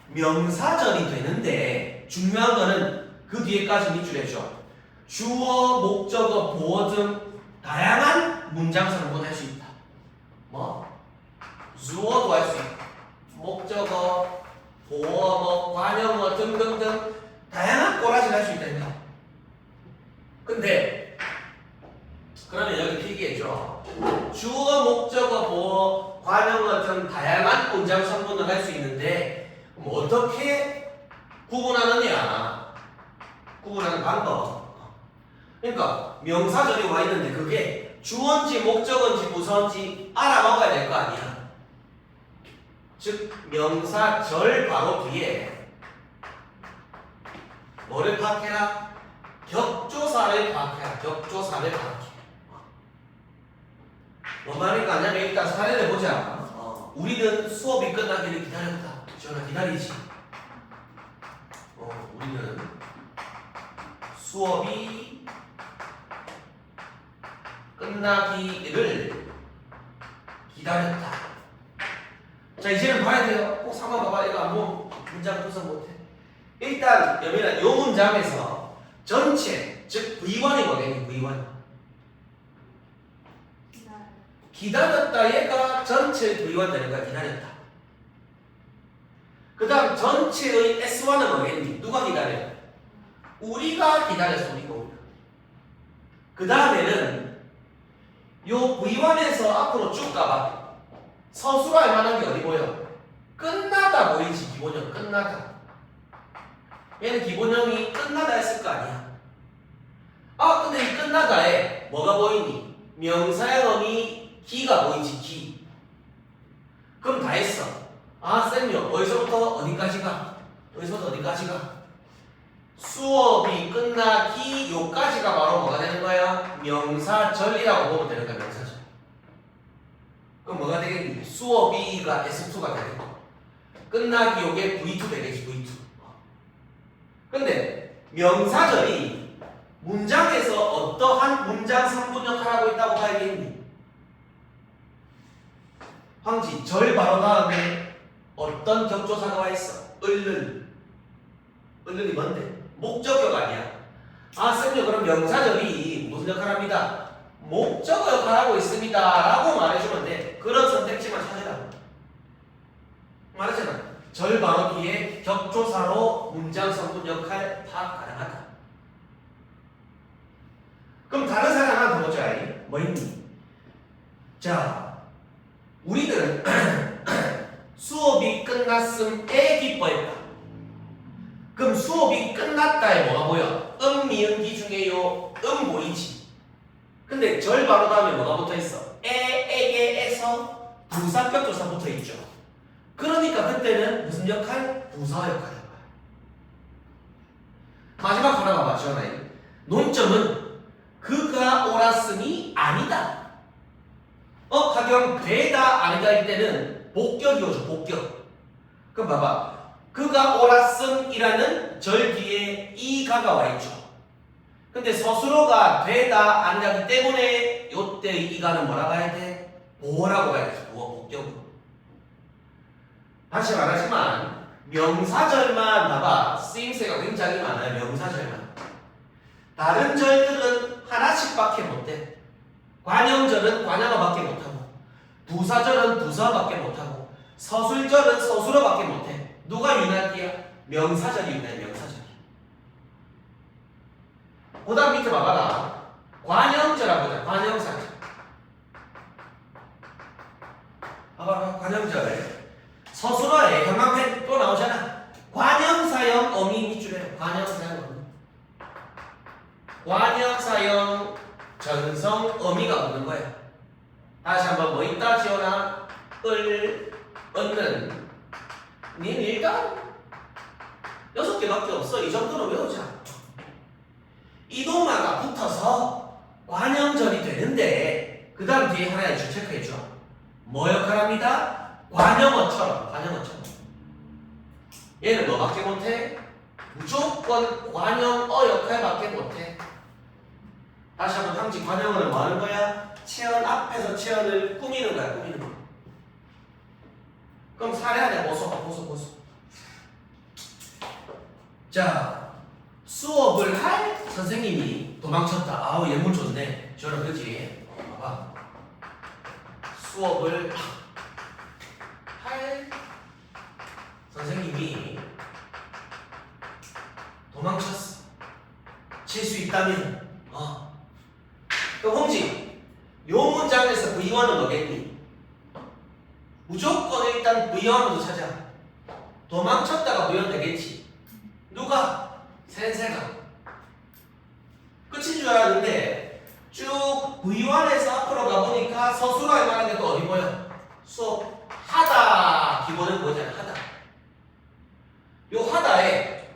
명사절이 되는데 중요한 거는 그 뒤에까지 밑줄해줘. 주어, 목적어, 보어 등 다양한 문장 성분 할 수 있다. 뭐? 주어도 할 수 있고 목적어, 보어, 관형어 등등등 다양한 꼬라지를 할 수 있다니까. 근데 그러면 여기 필기해줘. 주어, 목적어, 보어, 관형어 등 다양한 문장 성분을 할 수 있는데 그럼 어떻게 구분하느냐? 구분하는 방법. 그러니까 명사절이 와 있는데 그게 주어인지 목적어인지 부서인지 알아먹어야 될 거 아니야. 즉 명사절 바로 뒤에 뭐를 파악해라? 격조사를 파악해라. 격조사를 파악해. 뭔 말인가 하냐면 일단 사례를 보자. 우리는 수업이 끝나기를 기다렸다. 지원아 기다리지. 우리는 수업이 끝나기를 기다렸다. 자 이제는 봐야 돼요. 꼭 삼아 봐봐. 이거 안 보면 문장 구성 못해. 일단 여민아 요 문장에서 전체 즉 V1이 뭐겠니? V1 기다렸다. 얘가 전체 V1 되는 거야. 기다렸다. 그 다음 전체의 S1은 뭐겠니? 누가 기다려? 우리가 기다렸어. 우리가. 그 다음에는 요 V1에서 앞으로 쭉 가봐. 서술할 만한 게 어디 보여? 끝나다 보이지. 기본형 끝나다. 얘는 기본형이 끝나다 했을 거 아니야. 아 근데 이 끝나다에 뭐가 보이니? 명사형이 기가 보이지. 기. 그럼 다 했어. 아 쌤요 어디서부터 어디까지가? 어디서부터 어디까지가? 수업이 끝나기 요까지가 바로 뭐가 되는 거야? 명사절이라고 보면 되는 거야. 명사절. 그럼 뭐가 되겠니? 수업이가 S2가 되겠고 끝나기 요게 V2 되겠지. V2. 근데 명사절이 문장에서 어떠한 문장 성분 역할을 하고 있다고 봐야겠니? 황지 절 바로 다음에 어떤 격조사가 와 있어? 을을. 을을이 뭔데? 목적격 아니야. 아 쌤요 그럼 명사절이 무슨 역할을 합니다? 목적어 역할을 하고 있습니다 라고 말해주면 돼. 그런 선택지만 찾으라고 말했잖아. 절 바로 뒤에 격조사로 문장 성분 역할 다 가능하다. 그럼 다른 사례 하나 더 보자. 뭐 있니? 자 우리는 수업이 끝났음에 기뻐했다. 그럼 수업이 끝났다에 뭐가 보여? 미음기 중에 요 보이지? 근데 절 바로 다음에 뭐가 붙어있어? 에게에서 부사격조사 붙어있죠. 그러니까 그때는 무슨 역할? 부사 역할인 거야. 마지막 하나 봐봐. 지원아. 논점은 그가 옳았음이 아니다. 하경 되다 아니다 일 때는 복격이 오죠. 복격. 그럼 봐봐. 그가 옳았음이라는 절 뒤에 이가가 와 있죠. 근데 서술어가 되다 아니라기 때문에 요때의 이가는 뭐라고 해야 돼? 보어라고 해야지. 보어 복격으로. 다시 말하지만 명사절만 봐봐. 쓰임새가 굉장히 많아요. 명사절만. 다른 절들은 하나씩밖에 못해. 관형절은 관형어밖에 못하고 부사절은 부사어밖에 못하고 서술절은 서술어밖에 못해. 누가 유난이야? 명사절이 유난해. 명사절이. 그 다음 밑에 봐봐라. 관형절하고 보자. 관형사절. 봐봐. 관형절. 서술어에 형광펜 또 나오잖아. 관형사형 어미 밑줄에 관형사형 어미. 관형사형 전성 어미가 붙는 거야. 다시 한번 뭐 있다 지원아? 을 얻는. 니 일단 6개밖에 없어. 이 정도는 외우자. 이동화가 붙어서 관형절이 되는데 그 다음 뒤에 하나의 줄 체크해줘. 뭐 역할합니다? 관형어처럼. 관형어처럼. 얘는 뭐밖에 못해? 무조건 관형어 역할밖에 못해. 다시 한번 상지 관형어는 뭐 하는 거야? 체언 앞에서 체언을 꾸미는 거야. 꾸미는 거야. 그럼 사례 안에 보소. 자, 수업을 할 선생님이 도망쳤다. 아우 예문 좋네. 저는 그지? 봐봐. 수업을 할 선생님이 도망쳤어. 칠 수 있다면 그럼 홍지 요 문장에서 V1은 뭐겠니? 무조건 일단 V1으로 찾아. 도망쳤다가 V1 되겠지. 누가? 센세가. 끝인 줄 알았는데 쭉 V1에서 앞으로 가보니까 서술어에 말한 게 또 어디 보여? 수업 하다. 기본은 뭐잖아. 하다. 요 하다에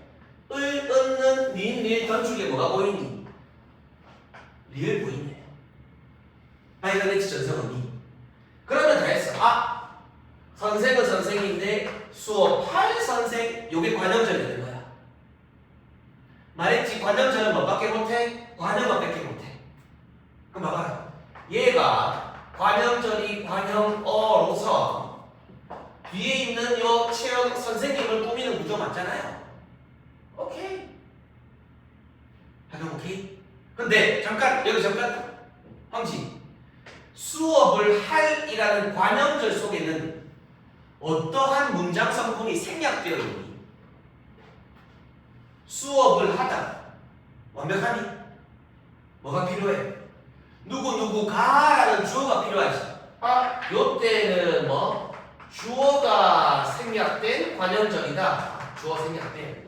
을, 은는, 닌, 릴, 던축에 뭐가 보이니? 리을 보이네. 파이널리티 전성어미. 그러면 다 했어. 선생은 선생인데 수업할 선생. 요게 관형절이 되는 거야. 말했지. 관형절은 뭐밖에 못해? 관형어밖에 못해. 그럼 봐봐요. 얘가 관형절이 관형어로서 뒤에 있는 요 체형 선생님을 꾸미는 구조 맞잖아요. 오케이. 하경 오케이? 근데 잠깐 여기 잠깐 황지 수업을 할이라는 관형절 속에는 어떠한 문장 성분이 생략되어 있니? 수업을 하다. 완벽하니? 뭐가 필요해? 누구누구가라는 주어가 필요하지. 요때는 뭐? 주어가 생략된 관형절이다. 주어 생략된.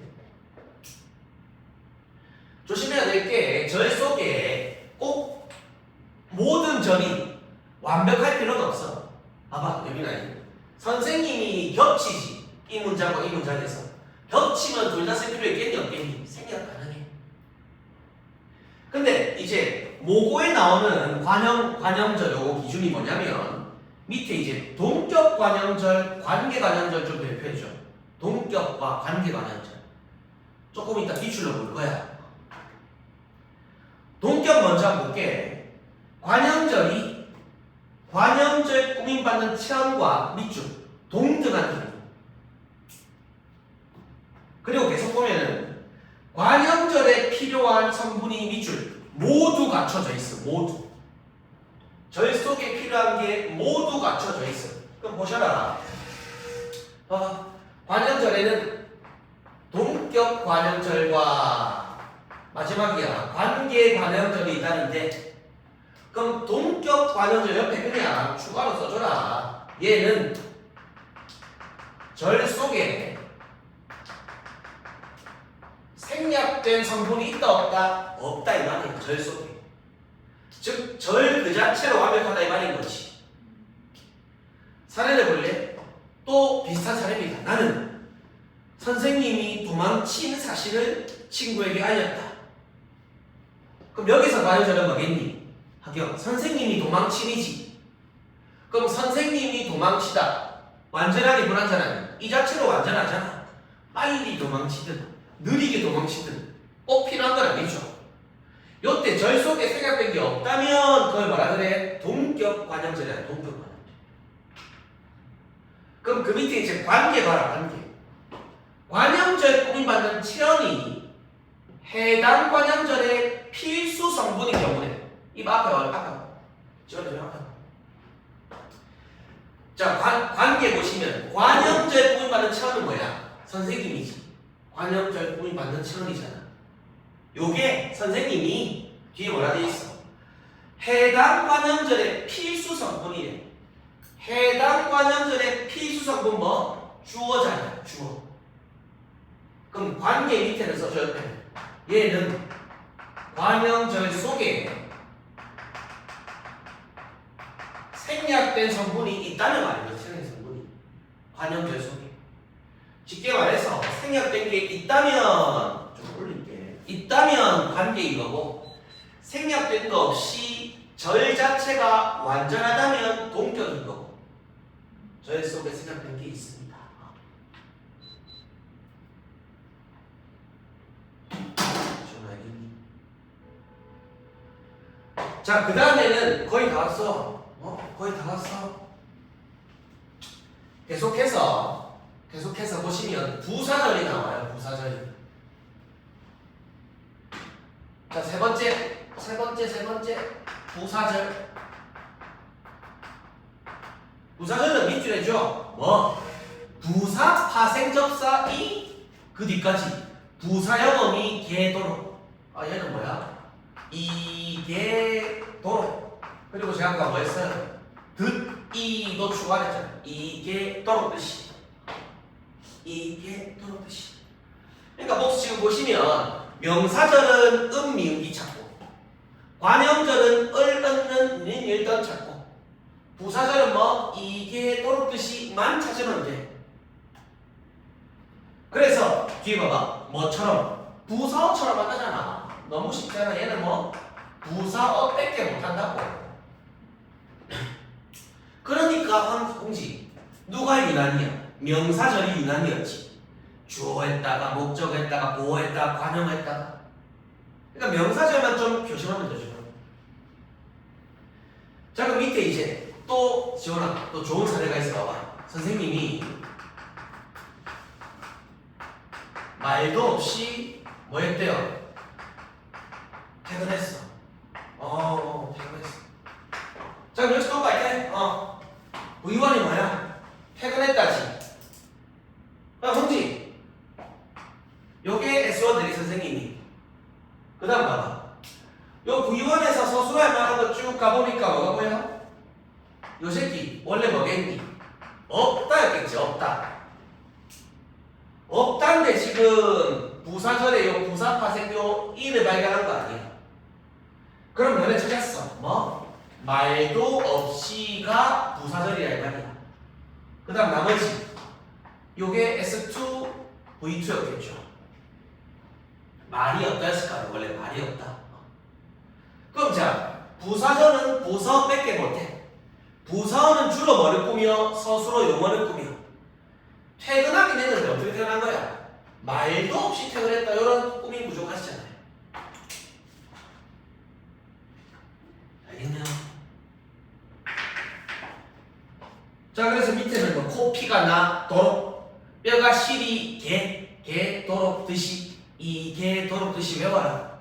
조심해야 될 게 절 속에 꼭 모든 절이 완벽할 필요는 없어. 봐봐, 여기는 아니. 선생님이 겹치지. 이 문장과 이 문장에서 겹치면 둘 다 쓸 필요 있겠니 없겠니? 생략 가능해. 근데 이제 모고에 나오는 관형절 요거 기준이 뭐냐면 밑에 이제 동격 관형절, 관계 관형절 좀 대표해줘. 동격과 관계 관형절. 조금 이따 기출로 볼 거야. 동격 먼저 한번 볼게. 관형절 꾸밈받는 체험과 밑줄 동등한 기능. 그리고 계속 보면은 관형절에 필요한 성분이 밑줄 모두 갖춰져 있어. 모두. 절 속에 필요한 게 모두 갖춰져 있어. 그럼 보셔라. 관형절에는 동격 관형절과 마지막이야. 관계 관형절이 있다는데 그럼 동격 관형절 옆에 그냥 추가로 써줘라. 얘는 절 속에 생략된 성분이 있다 없다? 없다 이 말이야. 절 속에. 즉 절 그 자체로 완벽하다 이 말인 거지. 사례를 볼래? 또 비슷한 사례입니다. 나는 선생님이 도망친 사실을 친구에게 알렸다. 그럼 여기서 관형절은 뭐겠니? 하경 선생님이 도망친이지. 그럼 선생님이 도망치다 완전하게 불완전하니 이 자체로 완전하잖아. 빨리 도망치든 느리게 도망치든 꼭 필요한 건 아니죠. 요때 절 속에 생략된 게 없다면 그걸 뭐라 그래? 동격 관형절이야. 동격 관형절. 그럼 그 밑에 이제 관계 봐라. 관계. 관형절 꾸밈받는 체험이 해당 관형절의 필수 성분인 경우에 이 앞에 찍어주세요. 앞에. 자, 관계 보시면 관형절 꾸밈받는 체험은 뭐야? 선생님이지. 관형절 꾸밈받는 체험이잖아. 요게 선생님이 뒤에 뭐라 돼 있어? 해당 관형절의 필수 성분이래. 해당 관형절의 필수 성분 뭐? 주어잖아. 주어. 그럼 관계 밑에는 써줘. 옆에. 얘는 관형절 속에 생략된 성분이 있다는 말이에요. 생략된 성분이. 관형절 속에. 쉽게 말해서 생략된 게 있다면 좀 올릴게. 있다면 관계인 거고 생략된 거 없이 절 자체가 완전하다면 동격인 거고 절 속에 생략된 게 있습니다. 좀 알겠니? 자, 그 다음에는 거의 다 왔어. 거의 다 왔어. 계속해서 보시면 부사절이 나와요. 부사절이. 자, 세 번째 부사절. 부사절은 밑줄에죠. 뭐? 부사, 파생, 접사, 그 뒤까지 부사형음이 개도록. 얘는 뭐야? 이개도록. 그리고 제가 아까 뭐 했어요? 이도 추가했잖아. 이개도록 뜻이. 이개도록 뜻이. 그러니까 목수 지금 보시면 명사절은 미음기 찾고 관형절은 얻는 일던 찾고 부사절은 뭐 이게 도록 뜻이만 찾으면 돼. 그래서 뒤에 봐봐. 뭐처럼 부사어처럼 한다잖아. 너무 쉽잖아. 얘는 뭐 부사어 뺏게 못한다고. 그러니까 홍지 누가 유난이야? 명사절이 유난이었지. 주어했다가 목적했다가 보어했다가 관형했다가. 그러니까 명사절만 좀 조심하면 되죠. 자, 그럼 밑에 이제 또 지원아 또 좋은 사례가 있어. 봐봐. 선생님이 말도 없이 뭐 했대요? 퇴근했어. 퇴근했어. 자, 그럼 여기서 또 갈게. 의원이 뭐야? 퇴근했다지. 홍지 요게 S1 대리 선생님이. 그 다음 봐봐. 요 V1에서 서술할 만한 거 쭉 가보니까 뭐가 보여? 요 새끼 원래 뭐겠니? 없다였겠지. 없다인데 지금 부사절에 요 부사파생 요 이를 발견한 거 아니야? 그럼 너네 찾았어. 뭐? 말도 없이가 부사절이라 이 말이야. 그 다음 나머지 요게 S2 V2였겠죠. 말이 없다 했을까요? 원래 말이 없다. 그럼 자 부사절은 부사어밖에 못해. 부사어는 주로 뭐를 꾸며 서술어 용어를 꾸며 퇴근하긴 했는데 어떻게 퇴근한 거야? 말도 없이 퇴근했다. 이런 꾸밈 부족하시잖아요. 알겠나요? 자 그래서 밑에는 뭐 코피가 나 도록 뼈가 시리 개 도록 듯이 이개 도록 듯이 외워라.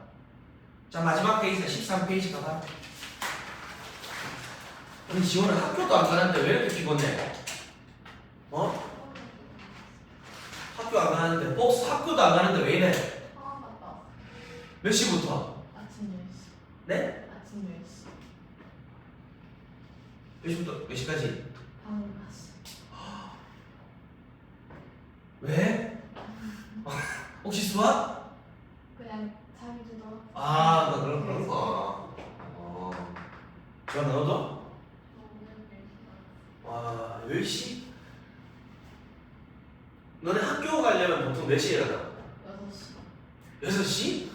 자 마지막 페이지 13페이지 가봐. 근데 지원은 학교도 안 가는데 왜 이렇게 피곤해? 어? 학교 안 가는데 복스 학교도 안 가는데 왜 이래? 상황 갔다 왔어. 몇 시부터? 아침 10시. 네? 아침 10시. 몇 시부터 몇 시까지? 방금 갔어. 왜? 혹시 수학? 그냥 자기 주도. 아, 너 그런 거. 지원 너도? 와, 10시? 너네 학교 가려면 보통 몇 시에 일어나? 6시. 6시?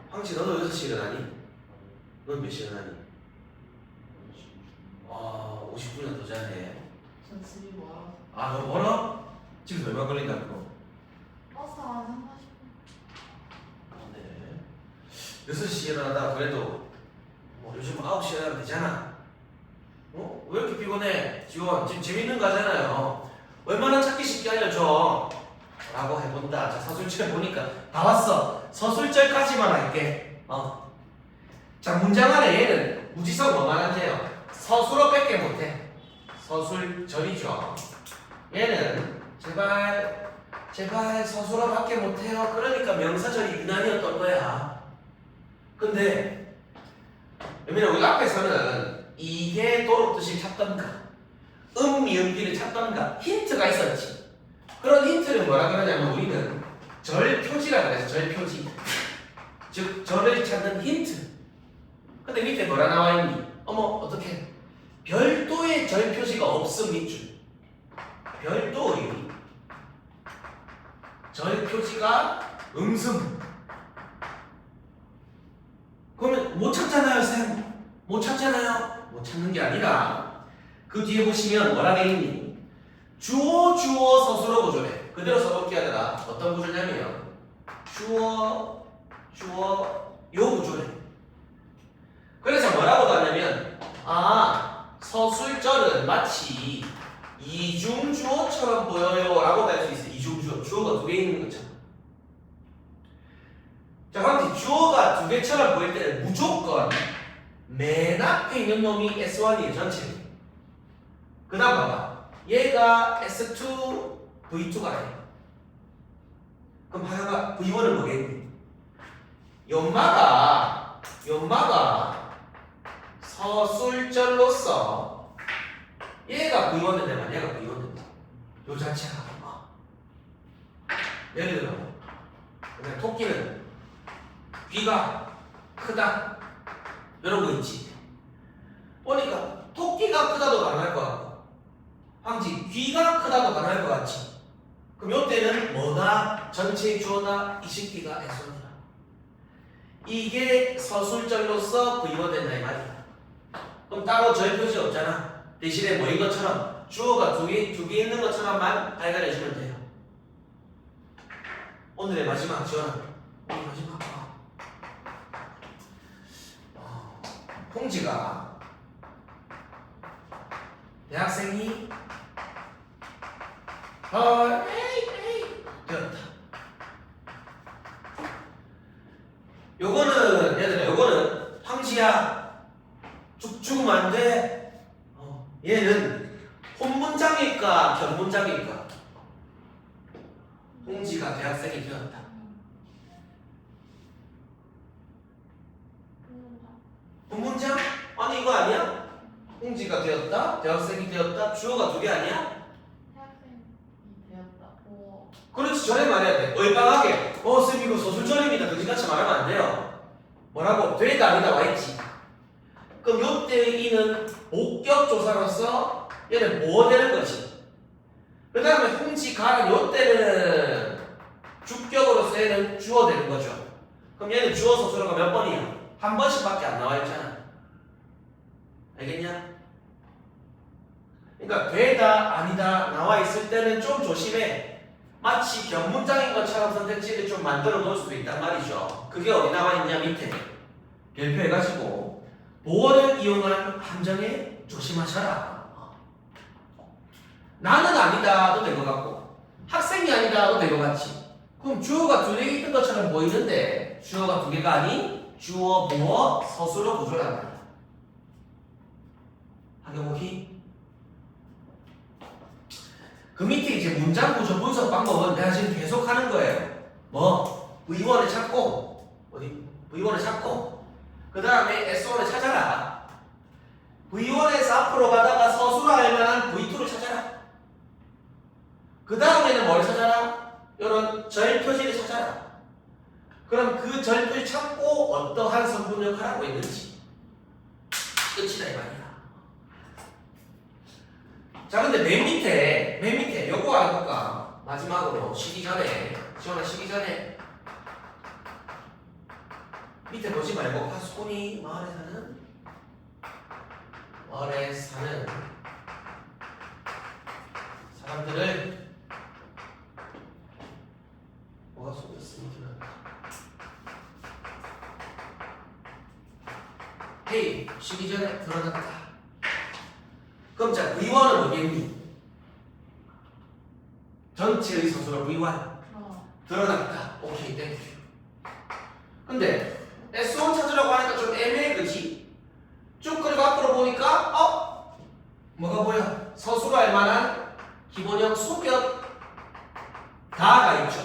황치 너도 6시에 일어나니? 넌 몇 시에 일어나니? 와, 50분이나 더 자네. 전 집이 멀어서. 아, 너 멀어? 집에서 얼마 걸린다 그거? 버스 한 3, 40분. 네. 6시에 일어나다 그래도 뭐 요즘 9시에 일어나면 되잖아. 어? 왜 이렇게 피곤해? 지원 지금 재밌는 거 하잖아요. 얼마나 찾기 쉽게 알려줘 라고 해본다. 자 서술절 보니까 다 왔어. 서술절까지만 할게. 자 문장 안에 얘는 무지성 뭐만 한대요? 서술어밖에 못해. 서술절이죠. 얘는 제발 서술어밖에 못해요. 그러니까 명사절이 유난이었던 거야. 근데 예민아 우리 앞에서는 이게 도록 뜻을 찾던가 미음비를 찾던가 힌트가 있었지. 그런 힌트를 뭐라 그러냐면 우리는 절표지라 그래서 절표지. 즉 절을 찾는 힌트. 근데 밑에 뭐라 나와 있니? 어머 어떡해. 별도의 절표지가 없음 밑줄. 별도의 절표지가 음성. 그러면 못 찾잖아요 쌤. 못 찾잖아요. 못 찾는 게 아니라 그 뒤에 보시면 뭐라 돼 있니? 주어 서술어 구조래. 그대로 써볼게 하더라. 어떤 구조냐면 주어 요 구조래. 그래서 뭐라고도 하냐면 서술절은 마치 이중주어처럼 보여요 라고 할 수 있어. 이중주어. 주어가 2개 있는 것처럼. 자 그럼 주어가 2개처럼 보일 때는 무조건 맨 앞에 있는 놈이 S1이에요 전체. 그 다음 봐봐. 얘가 S2 V2가 해. 그럼 하나가 V1은 뭐겠니? 연마가 서술절로서 얘가 V1 된다면 얘가 V1 된다. 요 자체가 예를 들어 그냥 토끼는 귀가 크다 이런 거 있지. 보니까 토끼가 크다도 가능할 것 같고 황지 귀가 크다도 가능할 것 같지. 그럼 이때는 뭐가 전체 주어나 이 새끼가 S1이야. 이게 서술절로서 V1 된다 이 말이야. 그럼 따로 절표시 없잖아. 대신에 뭐인 것처럼 주어가 두 개 있는 것처럼만 발견해주면 돼요. 오늘의 마지막 지원은 오늘 마지막 홍지가 대학생이 되었다. 요거는 얘들아 요거는 황지야 죽으면 안 돼. 얘는 혼문장일까 견문장일까? 홍지가 대학생이 되었다. 본문장? 아니 이거 아니야? 홍지가 되었다, 대학생이 되었다, 주어가 2개 아니야? 대학생이 되었다. 오. 그렇지 전에 말해야 돼. 얼빵하게 쌤 이거 서술절입니다 그지같이 말하면 안 돼요. 뭐라고? 되다 아니다 와있지. 그럼 요때 이는 목격 조사로서 얘는 뭐 되는 거지? 그 다음에 홍지 가는 요때는 주격으로서 얘는 주어 되는 거죠. 그럼 얘는 주어 서술어가 몇 번이야? 한 번씩밖에 안 나와 있잖아. 알겠냐? 그러니까 되다 아니다 나와 있을 때는 좀 조심해. 마치 견문장인 것처럼 선택지를 좀 만들어 놓을 수도 있단 말이죠. 그게 어디 나와 있냐 밑에 별표해가지고 보어를 이용한 함정에 조심하셔라. 나는 아니다도 될 것 같고 학생이 아니다도 될 것 같지. 그럼 주어가 두 개 있는 것처럼 보이는데 주어가 두 개가 아닌 주어, 보어, 서술어 구조란 말이야. 하경옥이 그 밑에 이제 문장 구조 분석 방법은 내가 지금 계속 하는 거예요. 뭐 V1을 찾고 어디 V1을 찾고 그 다음에 S1을 찾아라. V1에서 앞으로 가다가 서술어 할 만한 V2를 찾아라. 그 다음에는 뭘 찾아라? 이런 절 표시를 찾아라. 그럼 그 절 표시 찾고 어떠한 성분력을 하고 있는지 끝이다 이 말이야. 자 근데 맨 밑에 요거 알아볼까? 마지막으로 쉬기 전에 시원아 쉬기 전에 밑에 보지 말고 파수꾼이 마을에 사는 사람들을 뭐가 쏟았으니까 헤이 쉬기 전에 드러났다. 그럼 자 V1은 뭐겠니? 전체의 서술어 V1 드러났다. 오케이 땡큐. 근데 S1 찾으라고 하니까 좀 애매해 그치? 쭉 그리고 앞으로 보니까 뭐가 보여? 서술어 할 만한 기본형 속였다가 있죠.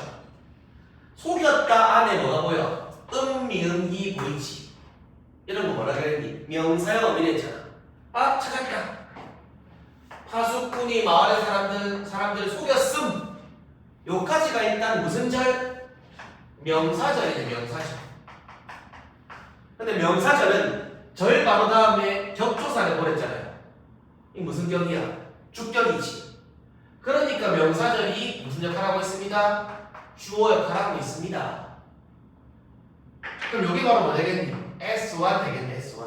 속였다 안에 뭐가 보여? 미음이 보이지. 이런 거 뭐라 그랬니? 명사형 의미했잖아. 찾았다. 파수꾼이 마을의 사람들 속였음. 요까지가 일단 무슨 절? 명사절이네 명사절. 근데 명사절은 절 바로 다음에 격조사를 보냈잖아요. 이 무슨 격이야? 주격이지. 그러니까 명사절이 무슨 역할을 하고 있습니다? 주어 역할을 하고 있습니다. 그럼 여기 바로 뭐 되겠니? S1 되겠네 S1.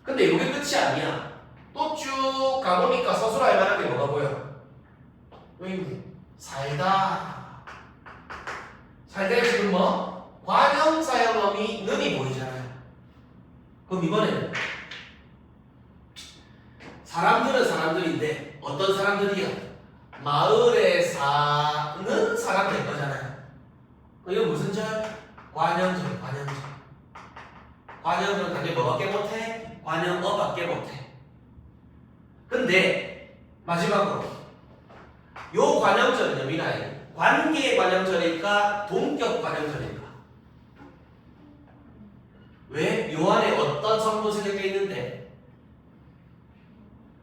근데 이게 끝이 아니야. 또 쭉 가보니까 서술어 할 만한 게 뭐가 보여? 여기 살다. 살다에 지금 뭐? 관형사형어미 는이 보이잖아요. 그럼 이번에는 사람들은 사람들인데 어떤 사람들이야? 마을에 사는 사람들 거잖아요. 이거 무슨 절? 관형절, 관형절. 관형절은 당연히 뭐밖에 못해? 관형어밖에 못해. 근데 마지막으로 요 관형절은요 미나이 관계 관형절일까 동격 관형절일까? 왜? 요 안에 어떤 성분 생략되어 있는데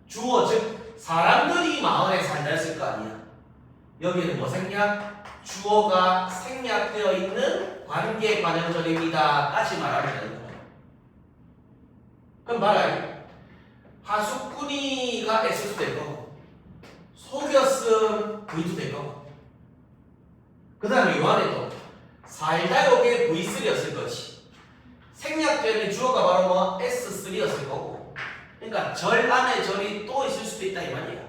주어 즉 사람들이 마을에 살다 했을 거 아니야. 여기는 뭐 생략? 주어가 생략되어 있는 관계 관형절입니다 까지 말하면 되는 거예요. 그럼 말아요. 파수꾼이가 S도 될 거고 속였음 V도 될 거고 그 다음에 요 안에 또 살다 요게 V3였을 거지. 생략되는 주어가 바로 뭐 S3였을 거고 그러니까 절 안에 절이 또 있을 수도 있다 이 말이야.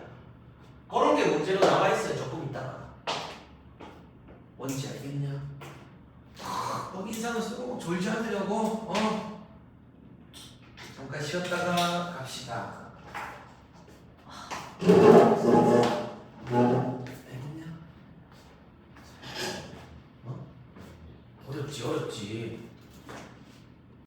그런 게 문제로 나와 있어요. 조금 있다가 뭔지 알겠냐? 거기 인상을 쓰고 졸지 않으려고 잠깐 쉬었다가 갑시다. 어렵지.